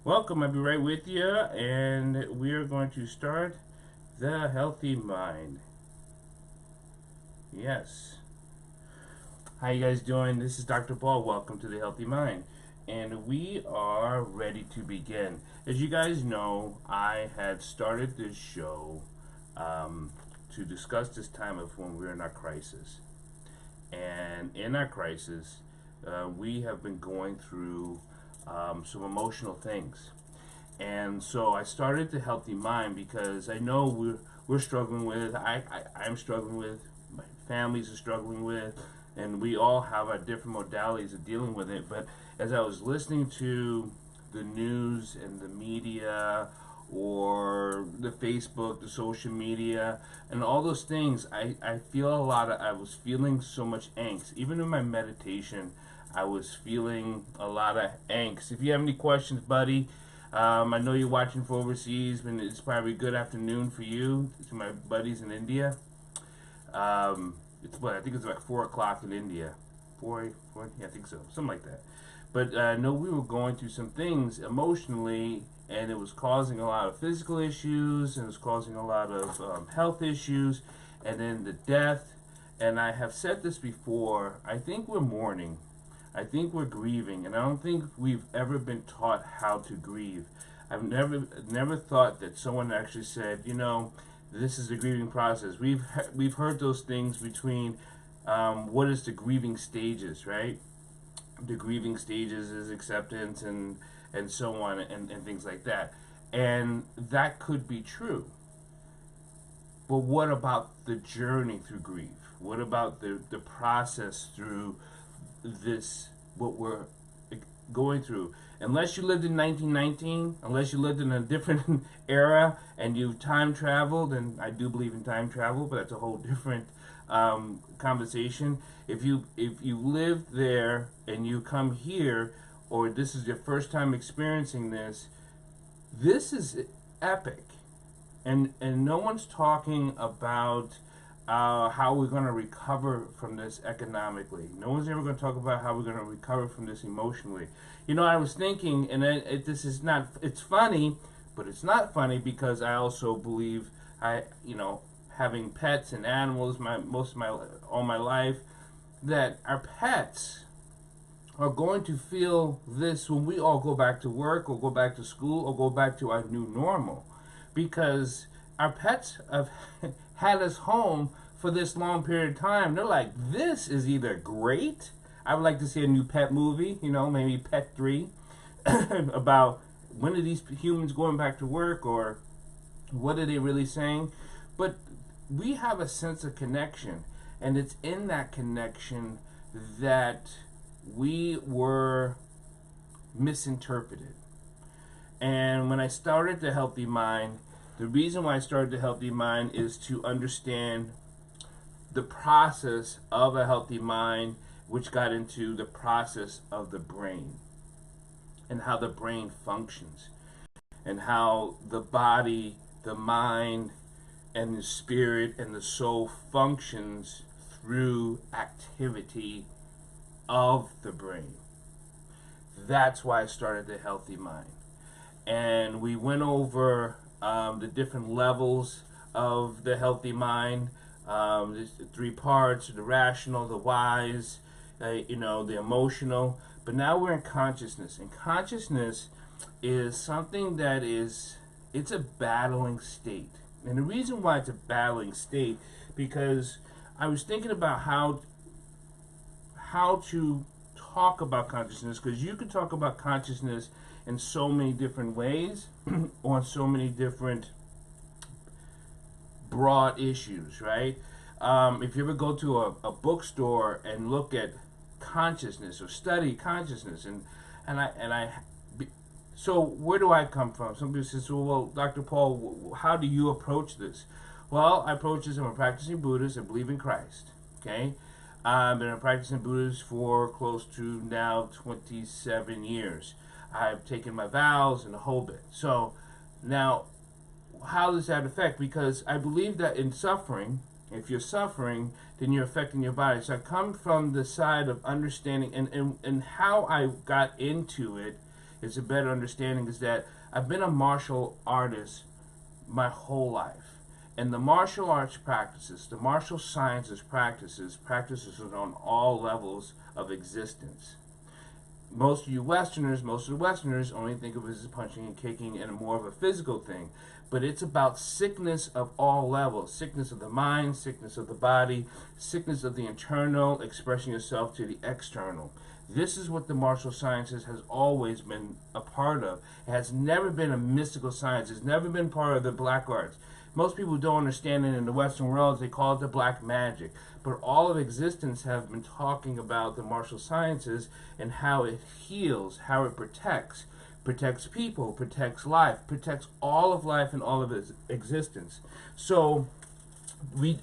Welcome, I'll be right with you, and we're going to start the healthy mind. Yes. How you guys doing? This is Dr. Paul. Welcome to the Healthy Mind. And we are ready to begin. As you guys know, I had started this show to discuss this time of when we're in our crisis. And in our crisis, we have been going through some emotional things. And so I started the Healthy Mind because I know we're struggling with, I'm struggling with, my families are struggling with, and we all have our different modalities of dealing with it. But as I was listening to the news and the media or the Facebook, the social media, and all those things, I was feeling so much angst. Even in my meditation, I was feeling a lot of angst. If you have any questions, buddy, I know you're watching from overseas, and it's probably good afternoon for you, to my buddies in India. I think it's like 4 o'clock in India. 4, yeah, I think so, something like that. But I know we were going through some things emotionally, and it was causing a lot of physical issues, and it was causing a lot of health issues, and then the death. And I have said this before, I think we're mourning. I think we're grieving, and I don't think we've ever been taught how to grieve. I've never thought that someone actually said, this is the grieving process. We've heard those things between what is the grieving stages, right? The grieving stages is acceptance and so on and things like that. And that could be true. But what about the journey through grief? What about the process through this, what we're going through? Unless you lived in 1919, unless you lived in a different era and you've time traveled, and I do believe in time travel, but that's a whole different conversation. If you live there and you come here, or this is your first time experiencing this, this is epic. And no one's talking about how we're going to recover from this economically. No one's ever going to talk about how we're going to recover from this emotionally. I was thinking, and it's funny, but it's not funny because I also believe having pets and animals all my life, that our pets are going to feel this when we all go back to work or go back to school or go back to our new normal. Because our pets have had us home for this long period of time. They're like, this is either great. I would like to see a new pet movie, maybe Pet 3, about when are these humans going back to work, or what are they really saying? But we have a sense of connection, and it's in that connection that we were misinterpreted. And when I started the Healthy Mind, the reason why I started the Healthy Mind is to understand the process of a healthy mind, which got into the process of the brain and how the brain functions and how the body, the mind, and the spirit and the soul functions through activity of the brain. That's why I started the Healthy Mind. And we went over the different levels of the Healthy Mind. There's 3 parts: the rational, the wise, the emotional. But now we're in consciousness. And consciousness is something that it's a battling state. And the reason why it's a battling state, because I was thinking about how to talk about consciousness, because you can talk about consciousness in so many different ways on so many different broad issues, right? If you ever go to a bookstore and look at consciousness or study consciousness, so where do I come from? Somebody says, well, Dr. Paul, how do you approach this? Well, I approach this, I'm a practicing Buddhist, I believe in Christ, okay? I've been a practicing Buddhist for close to now 27 years. I've taken my vows and the whole bit. So now, how does that affect? Because I believe that in suffering, if you're suffering, then you're affecting your body. So I come from the side of understanding, and how I got into it it's a better understanding, is that I've been a martial artist my whole life. And the martial arts practices, the martial sciences practices on all levels of existence. Most of the Westerners only think of it as punching and kicking and more of a physical thing. But it's about sickness of all levels. Sickness of the mind, sickness of the body, sickness of the internal, expressing yourself to the external. This is what the martial sciences has always been a part of. It has never been a mystical science. It's never been part of the black arts. Most people don't understand it in the Western world. They call it the black magic. But all of existence have been talking about the martial sciences and how it heals, how it protects people, protects life, protects all of life and all of its existence. So we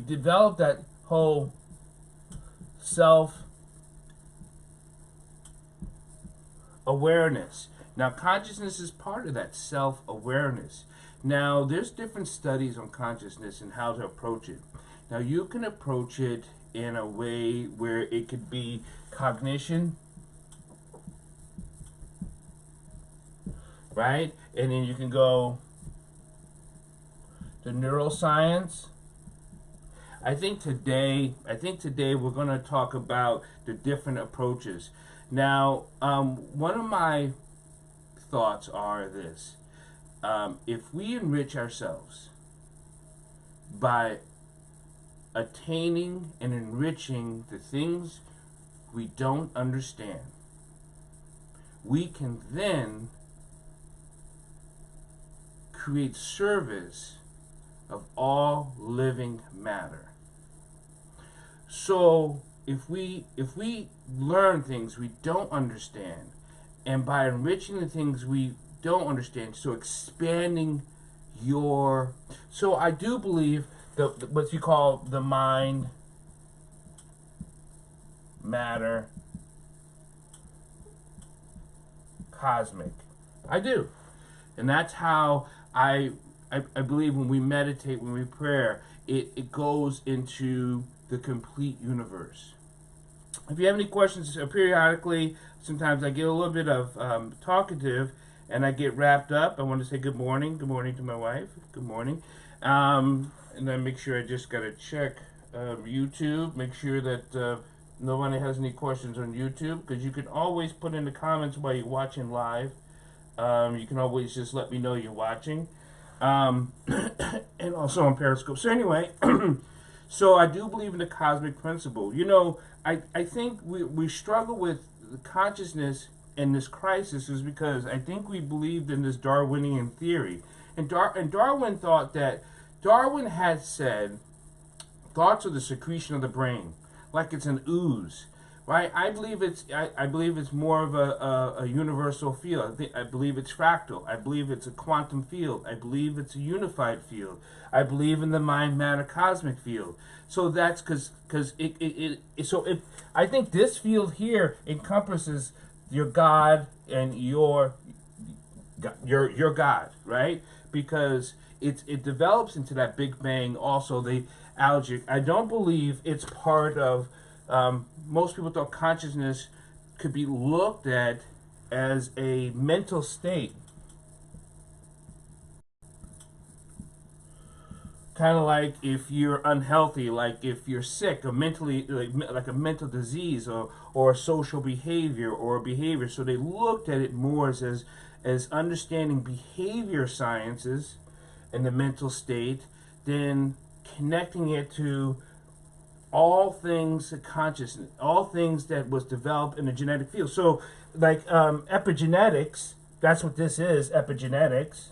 developed that whole self-awareness. Now, consciousness is part of that self-awareness. Now, there's different studies on consciousness and how to approach it. Now, you can approach it in a way where it could be cognition, right? And then you can go to neuroscience. I think today we're going to talk about the different approaches. Now, one of my thoughts are this. If we enrich ourselves by attaining and enriching the things we don't understand, we can then create service of all living matter. So if we learn things we don't understand, and by enriching the things we don't understand, so expanding so I do believe that what you call the mind, matter, cosmic. I do. And that's how I believe when we meditate, when we pray, it goes into the complete universe. If you have any questions, periodically, sometimes I get a little bit of talkative and I get wrapped up. I want to say good morning. Good morning to my wife. Good morning. And then make sure I just got to check YouTube. Make sure that nobody has any questions on YouTube, because you can always put in the comments while you're watching live. You can always just let me know you're watching. And also on Periscope. So anyway, so I do believe in the cosmic principle. You know, I think we struggle with the consciousness in this crisis is because I think we believed in this Darwinian theory. And Darwin thought that, Darwin had said, thoughts are the secretion of the brain, like it's an ooze. Right, I believe it's more of a universal field. I believe it's fractal. I believe it's a quantum field. I believe it's a unified field. I believe in the mind matter cosmic field. So that's because I think this field here encompasses your God and your God, right? Because it develops into that Big Bang. Also, the algae. I don't believe it's part of. Most people thought consciousness could be looked at as a mental state, kind of like if you're unhealthy, like if you're sick, or mentally, like a mental disease, or a social behavior, or a behavior. So they looked at it more as understanding behavior sciences and the mental state, than connecting it to all things consciousness, all things that was developed in the genetic field. So like epigenetics, that's what this is, epigenetics.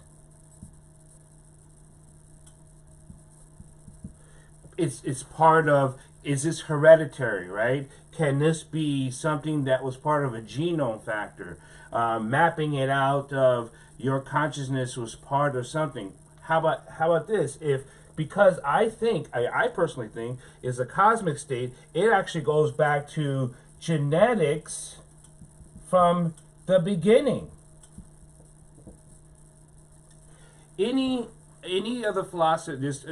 It's part of, is this hereditary, right? Can this be something that was part of a genome factor? Mapping it out of your consciousness was part of something. How about this? Because I personally think, is a cosmic state, it actually goes back to genetics from the beginning. Any other philosophy, there's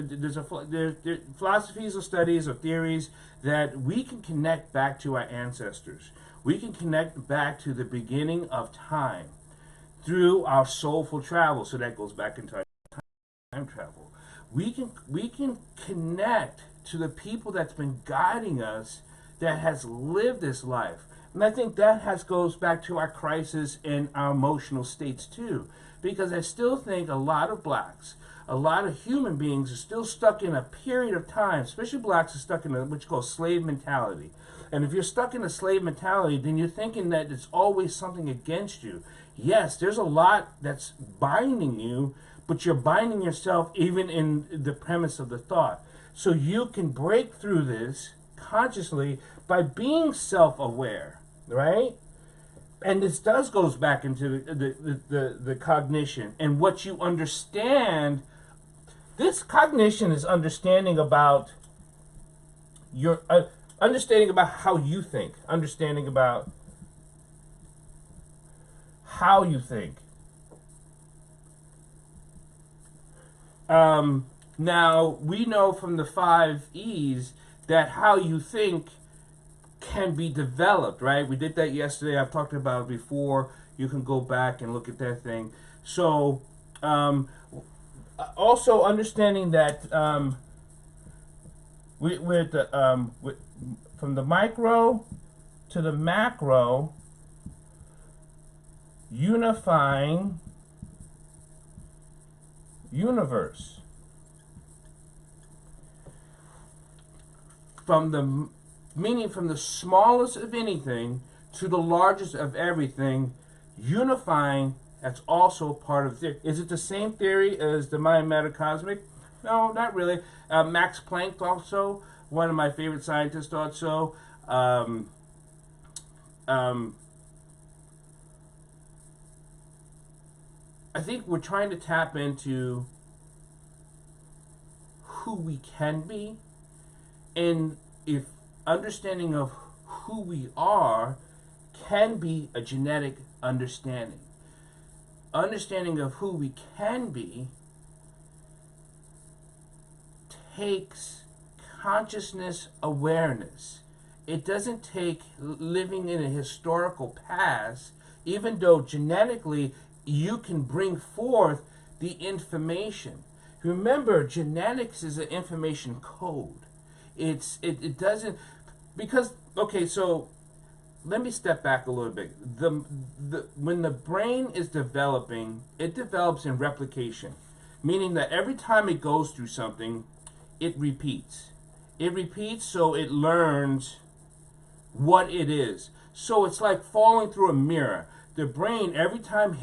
philosophies or studies or theories that we can connect back to our ancestors. We can connect back to the beginning of time through our soulful travel. So that goes back into our time travel. We can connect to the people that's been guiding us, that has lived this life. And I think that goes back to our crisis and our emotional states too. Because I still think a lot of blacks, a lot of human beings are still stuck in a period of time, especially blacks are stuck in what you call slave mentality. And if you're stuck in a slave mentality, then you're thinking that it's always something against you. Yes, there's a lot that's binding you, but you're binding yourself even in the premise of the thought. So you can break through this consciously by being self-aware, right? And this goes back into the cognition and what you understand. This cognition is understanding about your understanding about how you think, understanding about how you think. Now we know from the 5 E's that how you think can be developed, right? We did that yesterday. I've talked about it before. You can go back and look at that thing. So, also understanding that from the micro to the macro, unifying universe. Meaning from the smallest of anything to the largest of everything, unifying, that's also part of it. Is it the same theory as the mind matter cosmic? No, not really. Max Planck thought so. One of my favorite scientists thought so. I think we're trying to tap into who we can be, and if understanding of who we are can be a genetic understanding. Understanding of who we can be takes consciousness awareness. It doesn't take living in a historical past, even though genetically you can bring forth the information. Remember, genetics is an information code. It doesn't, because, okay, so let me step back a little bit. When the brain is developing, it develops in replication, meaning that every time it goes through something, it repeats. It repeats, so it learns what it is. So it's like falling through a mirror. The brain, every time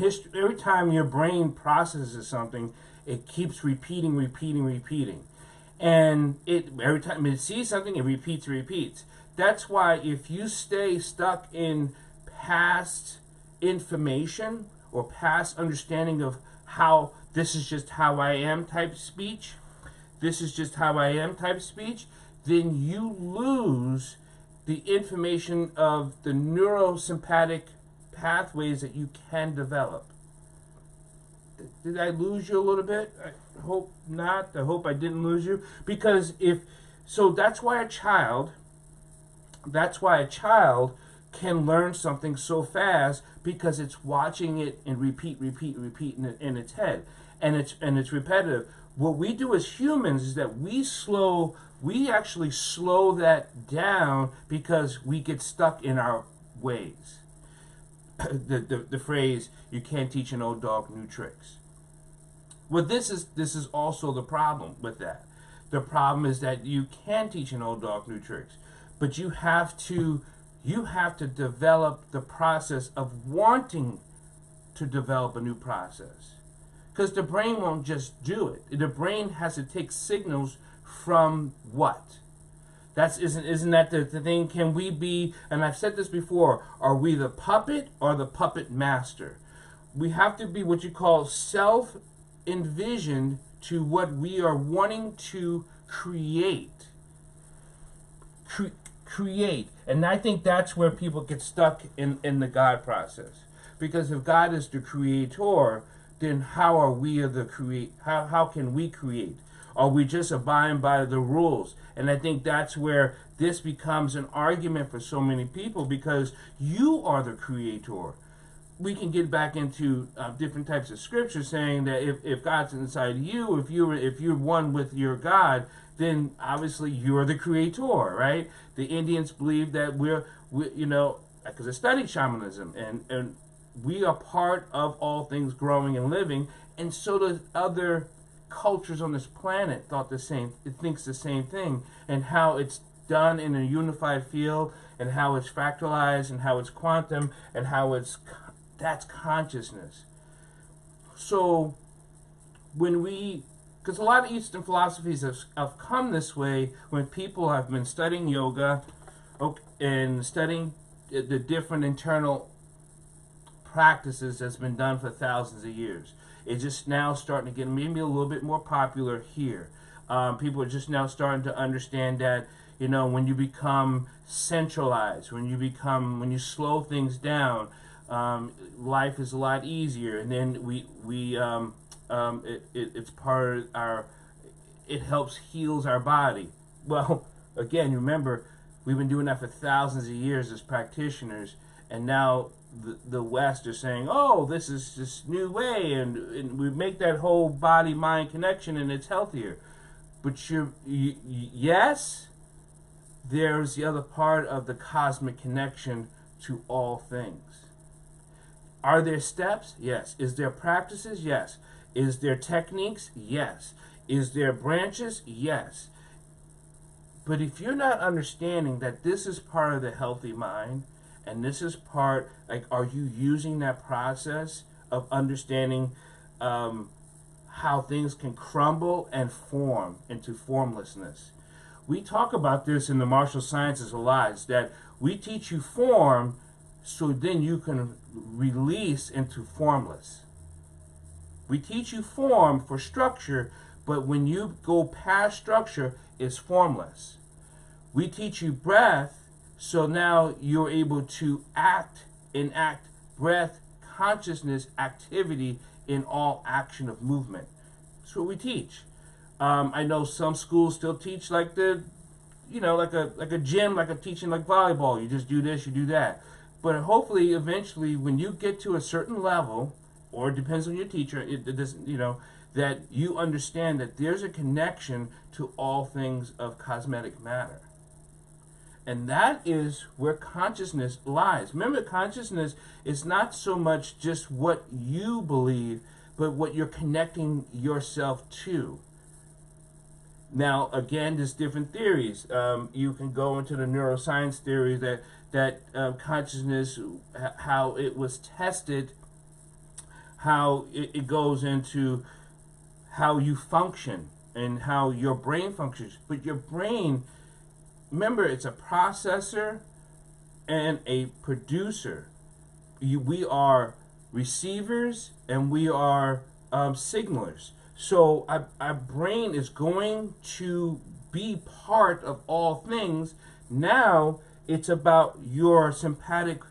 your brain processes something, it keeps repeating. And every time it sees something, it repeats. That's why if you stay stuck in past information or past understanding of how this is just how I am type speech, then you lose the information of the neurosympathetic pathways that you can develop. Did I lose you a little bit? I hope not. I hope I didn't lose you. Because that's why a child can learn something so fast, because it's watching it and repeat in its head, and it's repetitive. What we do as humans is that we actually slow that down because we get stuck in our ways. The phrase, you can't teach an old dog new tricks. Well, this is also the problem with that. The problem is that you can teach an old dog new tricks, but you have to develop the process of wanting to develop a new process. Because the brain won't just do it. The brain has to take signals from what? Isn't that the thing? Can we be, and I've said this before, are we the puppet or the puppet master? We have to be what you call self-envisioned to what we are wanting to create. Create. And I think that's where people get stuck in the God process. Because if God is the creator, then how are we how can we create? Are we just abiding by the rules? And I think that's where this becomes an argument for so many people, because you are the creator. We can get back into different types of scripture saying that if God's inside you, if you're one with your God, then obviously you're the creator, right? The Indians believe that we're because I studied shamanism, and we are part of all things growing and living, and so does other cultures on this planet thinks the same thing, and how it's done in a unified field, and how it's fractalized, and how it's quantum, and how that's consciousness. So because a lot of Eastern philosophies have come this way when people have been studying yoga and studying the different internal practices that's been done for thousands of years. It's just now starting to get maybe a little bit more popular here. People are just now starting to understand that, when you become centralized, when you slow things down, life is a lot easier, and then it's part of it helps heals our body. Well, again, remember, we've been doing that for thousands of years as practitioners, and now the West are saying, oh, this is this new way, and we make that whole body-mind connection, and it's healthier. But yes, there's the other part of the cosmic connection to all things. Are there steps? Yes. Is there practices? Yes. Is there techniques? Yes. Is there branches? Yes. But if you're not understanding that this is part of the healthy mind, and this is part, are you using that process of understanding how things can crumble and form into formlessness? We talk about this in the martial sciences a lot, is that we teach you form so then you can release into formless. We teach you form for structure, but when you go past structure, it's formless. We teach you breath, so now you're able to enact breath, consciousness, activity in all action of movement. That's what we teach. I know some schools still teach like a gym, like a teaching like volleyball. You just do this, you do that. But hopefully, eventually, when you get to a certain level, or it depends on your teacher, that you understand that there's a connection to all things of cosmetic matter. And that is where consciousness lies. Remember, consciousness is not so much just what you believe, but what you're connecting yourself to. Now, again, there's different theories. You can go into the neuroscience theory that consciousness, how it was tested, how it goes into how you function and how your brain functions. But your brain, remember, it's a processor and a producer. We are receivers and we are signalers. So our brain is going to be part of all things. Now it's about your sympathetic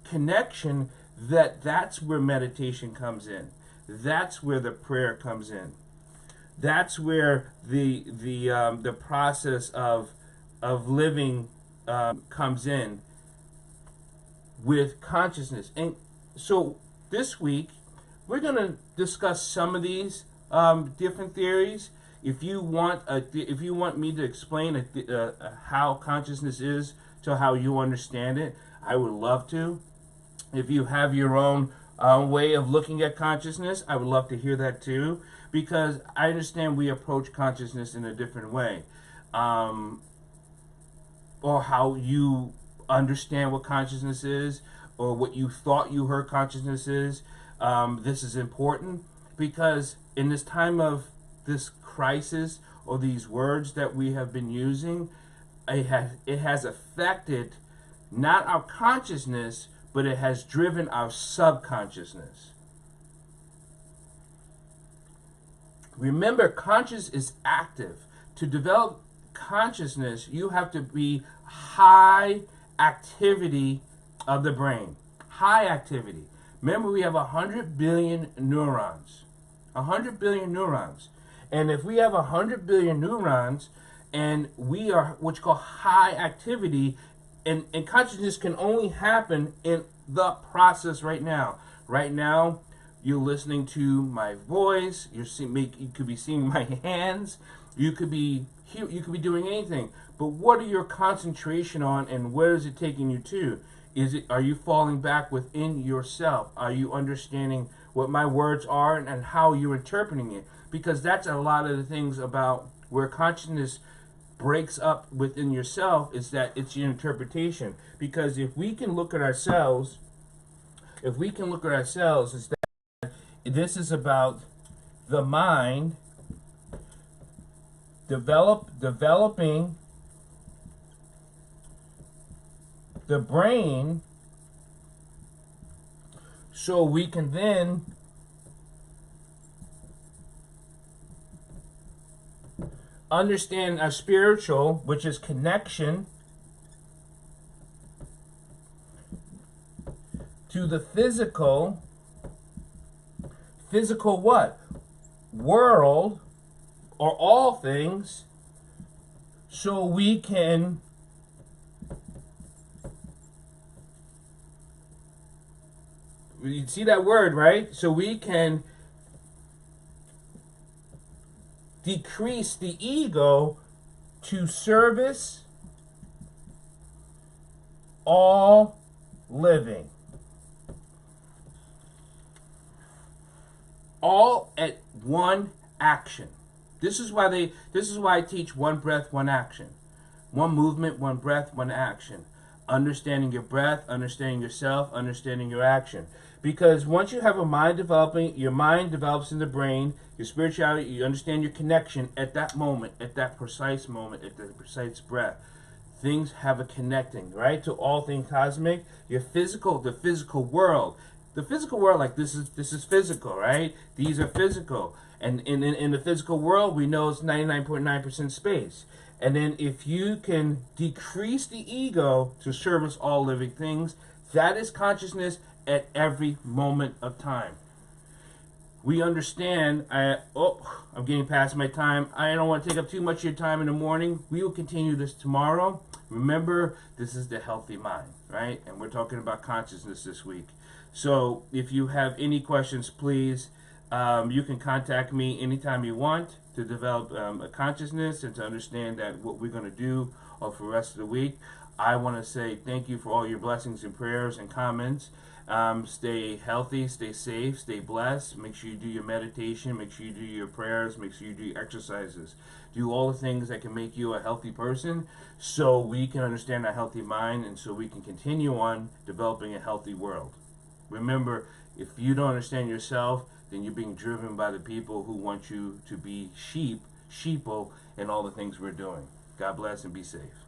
connection. That's where meditation comes in. That's where the prayer comes in. That's where the process of living comes in with consciousness. And so this week we're going to discuss some of these different theories. If you want me to explain how consciousness is to how you understand it, I would love to. If you have your own way of looking at consciousness, I would love to hear that too, because I understand we approach consciousness in a different way, or how you understand what consciousness is, or what you thought you heard consciousness is. This is important because in this time of this crisis, or these words that we have been using, it has affected not our consciousness, but it has driven our subconsciousness. Remember, conscious is active. To develop consciousness, you have to be high activity of the brain. High activity. Remember, we have 100 billion neurons. 100 billion neurons. And if we have 100 billion neurons, and we are what you call high activity, and consciousness can only happen in the process right now. Right now, you're listening to my voice. You could be seeing my hands. You could be doing anything. But what are your concentration on, and where is it taking you to? Are you falling back within yourself? Are you understanding what my words are and how you're interpreting it? Because that's a lot of the things about where consciousness breaks up within yourself, is that it's your interpretation. Because if we can look at ourselves, is that this is about the mind developing the brain, so we can then understand our spiritual, which is connection to the physical what? World, or all things, so we can you see that word, right? So we can decrease the ego to service all living. All at one action. This is why I teach one breath, one action. One movement, one breath, one action. Understanding your breath, understanding yourself, understanding your action. Because once you have a mind developing, your mind develops in the brain, your spirituality, you understand your connection at that moment, at that precise moment, at the precise breath. Things have a connecting, right, to all things cosmic. Your physical, the physical world. The physical world, like this is physical, right? These are physical. And in the physical world, we know it's 99.9% space. And then if you can decrease the ego to service all living things, that is consciousness at every moment of time. We understand, I'm getting past my time. I don't want to take up too much of your time in the morning. We will continue this tomorrow. Remember, this is the healthy mind, right? And we're talking about consciousness this week. So if you have any questions, please, you can contact me anytime you want to develop a consciousness and to understand that what we're going to do for the rest of the week. I want to say thank you for all your blessings and prayers and comments. Stay healthy, stay safe, stay blessed. Make sure you do your meditation, make sure you do your prayers, make sure you do your exercises. Do all the things that can make you a healthy person, so we can understand a healthy mind, and so we can continue on developing a healthy world. Remember, if you don't understand yourself, then you're being driven by the people who want you to be sheeple in all the things we're doing. God bless and be safe.